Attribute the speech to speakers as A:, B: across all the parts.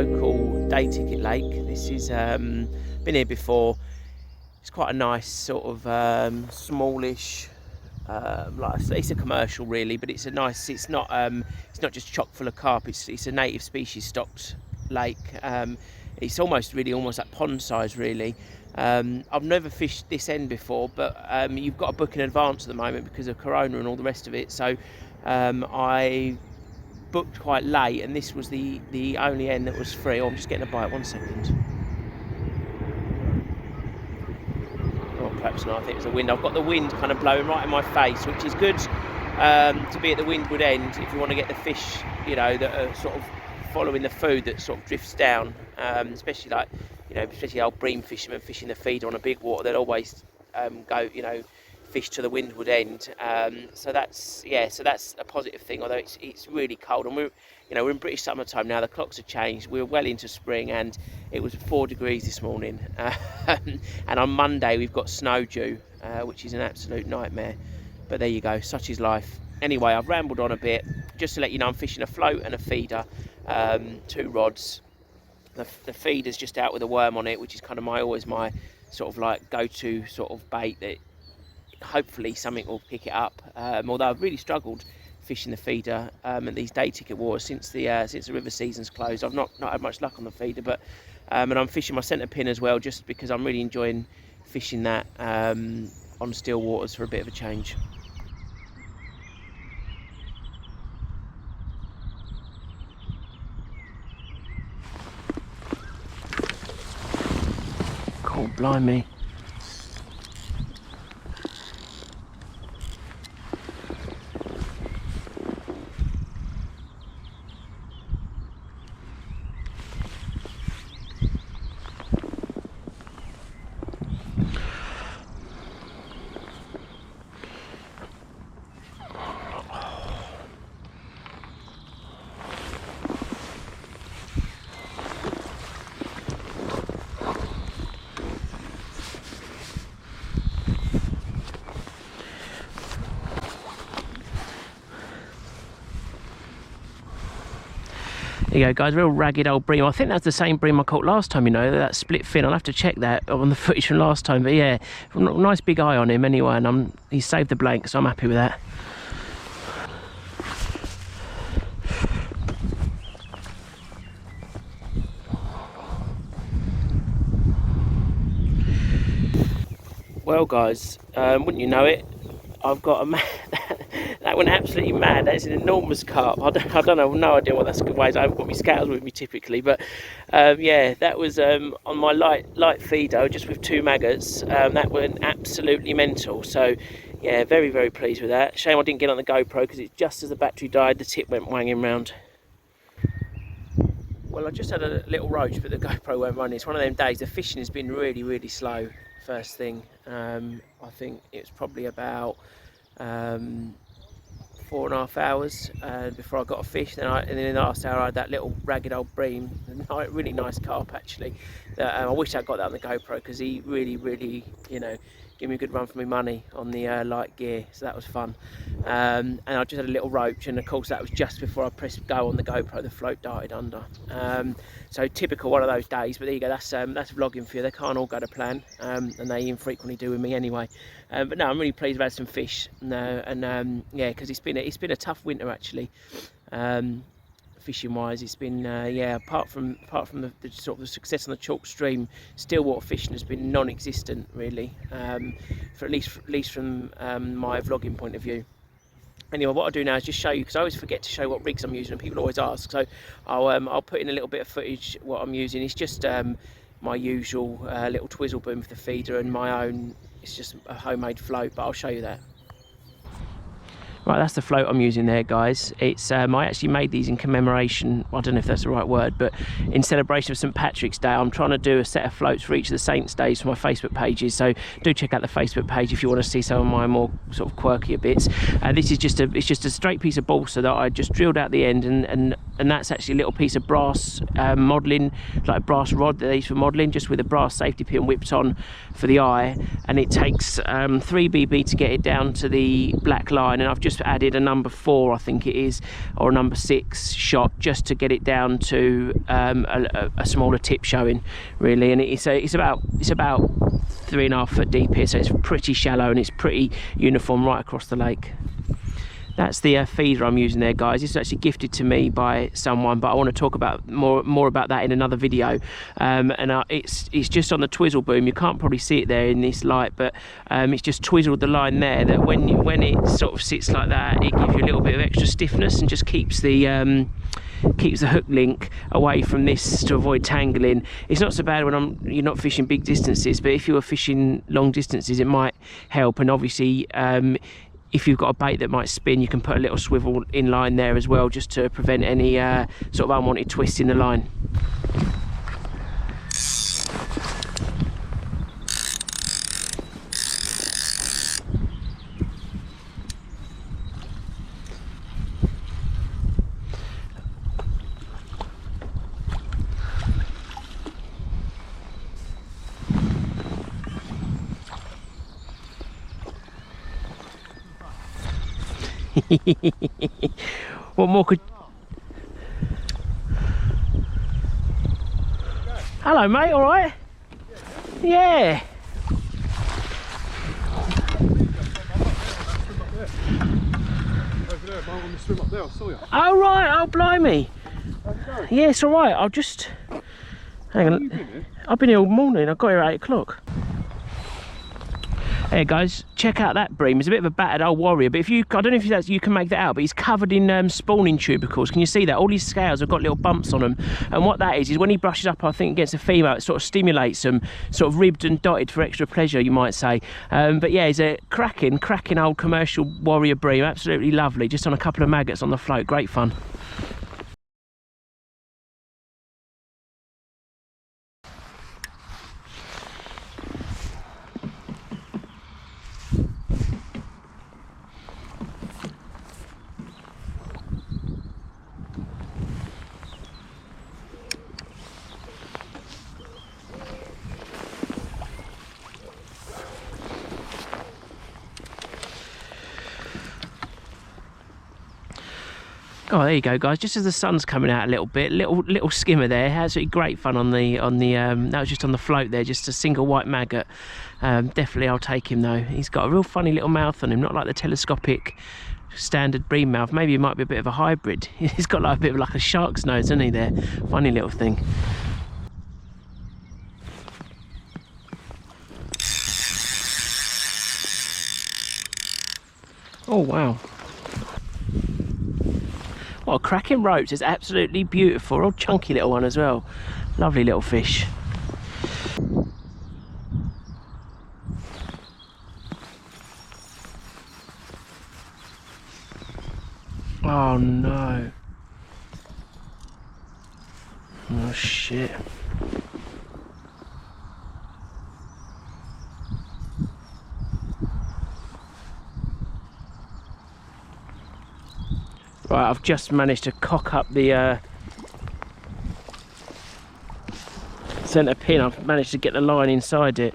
A: local day ticket lake. This is been here before. It's quite a nice sort of smallish, like it's a commercial really, but it's a nice. It's not just chock full of carp. It's a native species stocked lake. It's almost like pond size really. I've never fished this end before, but you've got to book in advance at the moment because of Corona and all the rest of it. So I booked quite late, and this was the only end that was free. Oh, I'm just getting a bite. 1 second. Oh, perhaps not. I think it was the wind. I've got the wind kind of blowing right in my face, which is good to be at the windward end if you want to get the fish, you know, that are sort of following the food that sort of drifts down. Especially like, you know, especially old bream fishermen fishing the feeder on a big water, they'll always go, you know, fish to the windward end. So that's a positive thing. Although it's really cold, and we're in British summertime now. The clocks have changed. We're well into spring, and it was 4 degrees this morning. And on Monday we've got snow due, which is an absolute nightmare. But there you go. Such is life. Anyway, I've rambled on a bit. Just to let you know, I'm fishing a float and a feeder, 2 rods. The feeder's just out with a worm on it, which is kind of always my sort of like go-to sort of bait that hopefully something will pick it up. Although I've really struggled fishing the feeder at these day ticket waters since the river season's closed. I've not had much luck on the feeder, but and I'm fishing my centre pin as well, just because I'm really enjoying fishing that on still waters for a bit of a change. Oh, blimey. There you go, guys, real ragged old bream. I think that's the same bream I caught last time, you know, that split fin. I'll have to check that on the footage from last time, but yeah, nice big eye on him anyway, and he saved the blank, so I'm happy with that. Well, guys, wouldn't you know it, I've got a that went absolutely mad. That's an enormous carp. I don't know, no idea what that's weighs. I haven't got my scales with me typically, but yeah, that was on my light feeder, just with 2 maggots. That went absolutely mental. So yeah, very, very pleased with that. Shame I didn't get on the GoPro, because it's just as the battery died, the tip went wanging round. Well, I just had a little roach, but the GoPro won't run. It's one of them days. The fishing has been really, really slow. First thing, I think it was probably about 4.5 hours before I got a fish. Then in the last hour I had that little ragged old bream, really nice carp actually. I wish I got that on the GoPro, because he really, you know, gave me a good run for my money on the light gear, so that was fun. And I just had a little roach, and of course that was just before I pressed go on the GoPro. The float darted under. So typical one of those days. But there you go, that's vlogging for you. They can't all go to plan, and they infrequently do with me anyway. But no, I'm really pleased about some fish. And yeah, because it's been a tough winter actually. Fishing wise, it's been yeah, apart from the sort of the success on the chalk stream, stillwater fishing has been non-existent really, for at least from my vlogging point of view. Anyway, what I'll do now is just show you, because I always forget to show what rigs I'm using, and people always ask. So I'll put in a little bit of footage. What I'm using is just my usual little twizzle boom for the feeder, and my own, it's just a homemade float, but I'll show you that. Right, that's the float I'm using there, guys. It's I actually made these in commemoration, I don't know if that's the right word, but in celebration of St Patrick's Day. I'm trying to do a set of floats for each of the Saints' days for my Facebook pages, so do check out the Facebook page if you want to see some of my more sort of quirkier bits. This is just a straight piece of balsa that I just drilled out the end, and and that's actually a little piece of brass modelling, like a brass rod that they use for modelling, just with a brass safety pin whipped on for the eye, and it takes 3 BB to get it down to the black line, and I've just added a number 4, I think it is, or a number 6 shot, just to get it down to a smaller tip showing, really. And it's about 3.5 foot deep here, so it's pretty shallow and it's pretty uniform right across the lake. That's the feeder I'm using there, guys. This is actually gifted to me by someone, but I want to talk about more about that in another video. It's just on the twizzle boom. You can't probably see it there in this light, but it's just twizzled the line there, that when it sort of sits like that, it gives you a little bit of extra stiffness and just keeps the hook link away from this to avoid tangling. It's not so bad when you're not fishing big distances, but if you were fishing long distances, it might help. And obviously, if you've got a bait that might spin, you can put a little swivel in line there as well, just to prevent any sort of unwanted twist in the line. What more could... Hello mate, alright? Yeah. Oh right, oh blimey. Yeah, it's alright, I'll just... Hang on. I've been here all morning, I got here at 8 o'clock. Hey guys, check out that bream. It's a bit of a battered old warrior, but I don't know if you can make that out, but he's covered in spawning tubercles. Can you see that? All these scales have got little bumps on them, and what that is when he brushes up, I think, against a female, it sort of stimulates them, sort of ribbed and dotted for extra pleasure, you might say. But yeah, he's a cracking old commercial warrior bream, absolutely lovely, just on a couple of maggots on the float. Great fun. Oh, there you go, guys. Just as the sun's coming out a little bit, little skimmer there. Absolutely great fun on the that was just on the float there, just a single white maggot. Definitely, I'll take him though. He's got a real funny little mouth on him, not like the telescopic standard bream mouth. Maybe he might be a bit of a hybrid. He's got like a bit of like a shark's nose, isn't he? There, funny little thing. Oh wow. What a cracking ropes. It's absolutely beautiful. Real chunky little one as well. Lovely little fish. Oh no. Oh shit. Right, I've just managed to cock up the centre pin. I've managed to get the line inside it.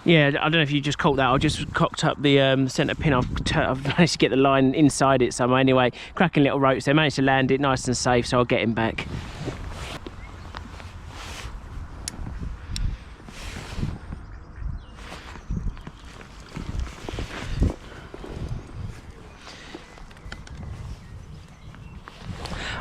A: Yeah, I don't know if you just caught that. I just cocked up the centre pin. I've managed to get the line inside it somehow. Anyway, cracking little ropes. They managed to land it nice and safe, so I'll get him back.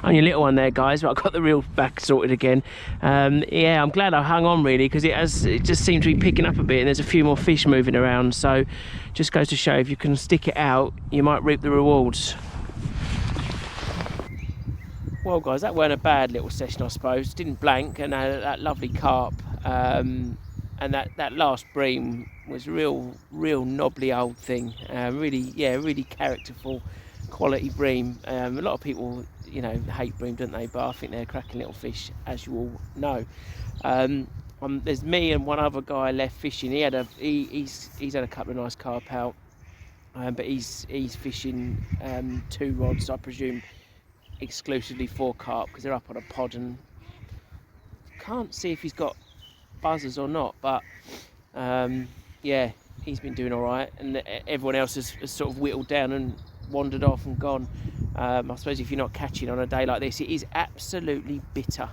A: Only a little one there, guys, but I've got the reel back sorted again. Yeah, I'm glad I hung on really, because it just seemed to be picking up a bit, and there's a few more fish moving around, so just goes to show if you can stick it out, you might reap the rewards. Well guys, that weren't a bad little session, I suppose. Didn't blank, and that lovely carp, and that last bream was real knobbly old thing. Really characterful, quality bream. A lot of people, you know, hate bream, don't they? But I think they're cracking little fish, as you all know. there's me and one other guy left fishing. He's had a couple of nice carp out, but he's fishing 2 rods, I presume, exclusively for carp, because they're up on a pod, and can't see if he's got buzzers or not, but yeah, he's been doing all right, and everyone else has sort of whittled down and wandered off and gone. I suppose if you're not catching on a day like this, it is absolutely bitter.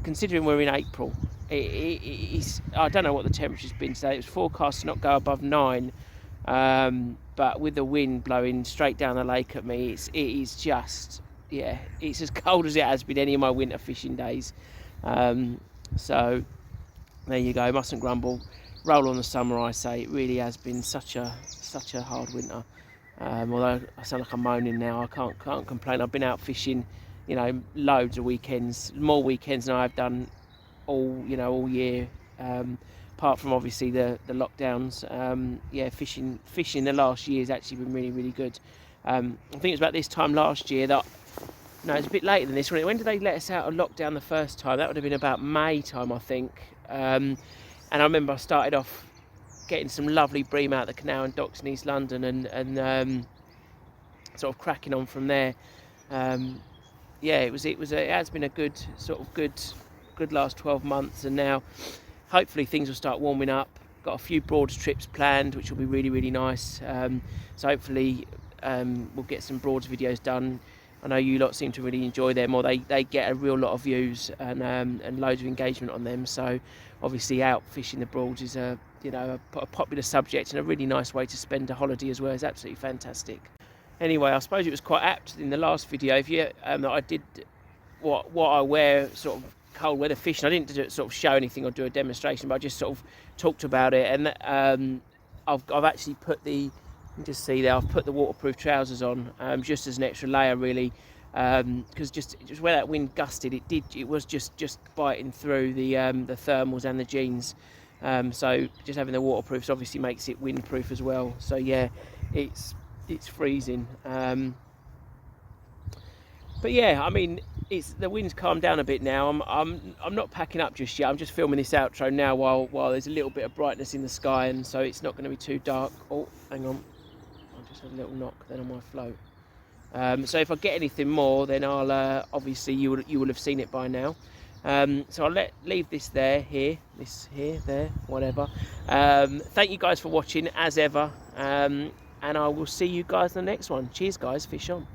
A: Considering we're in April, it's, I don't know what the temperature's been today. It was forecast to not go above 9, but with the wind blowing straight down the lake at me, it is just, yeah, it's as cold as it has been any of my winter fishing days. So there you go, mustn't grumble. Roll on the summer, I say. It really has been such a hard winter. Although I sound like I'm moaning now, I can't complain. I've been out fishing, you know, loads of weekends, more weekends than I've done all year. Apart from obviously the lockdowns, yeah, fishing the last year has actually been really, really good. I think it was about this time last year that, no, it's a bit later than this. When did they let us out of lockdown the first time? That would have been about May time, I think. And I remember I started off getting some lovely bream out of the canal and docks in East London, and sort of cracking on from there. Yeah, it has been a good last 12 months, and now hopefully things will start warming up. Got a few Broads trips planned, which will be really, really nice. So hopefully we'll get some Broads videos done. I know you lot seem to really enjoy them, or they get a real lot of views and loads of engagement on them. So obviously out fishing the Broads is a popular subject, and a really nice way to spend a holiday as well. It's absolutely fantastic. Anyway, I suppose it was quite apt in the last video that I did what I wear sort of cold weather fishing. I didn't sort of show anything or do a demonstration, but I just sort of talked about it, and I've actually put you can just see there, I've put the waterproof trousers on just as an extra layer, really, because just where that wind gusted, it was just biting through the thermals and the jeans. So just having the waterproofs obviously makes it windproof as well. So yeah, it's freezing. But yeah, I mean, the wind's calmed down a bit now. I'm not packing up just yet. I'm just filming this outro now while there's a little bit of brightness in the sky, and so it's not going to be too dark. Oh, hang on, I just had a little knock then on my float. So if I get anything more, then I'll obviously you will have seen it by now. So I'll leave this there, whatever. Thank you guys for watching as ever, and I will see you guys in the next one. Cheers guys, fish on.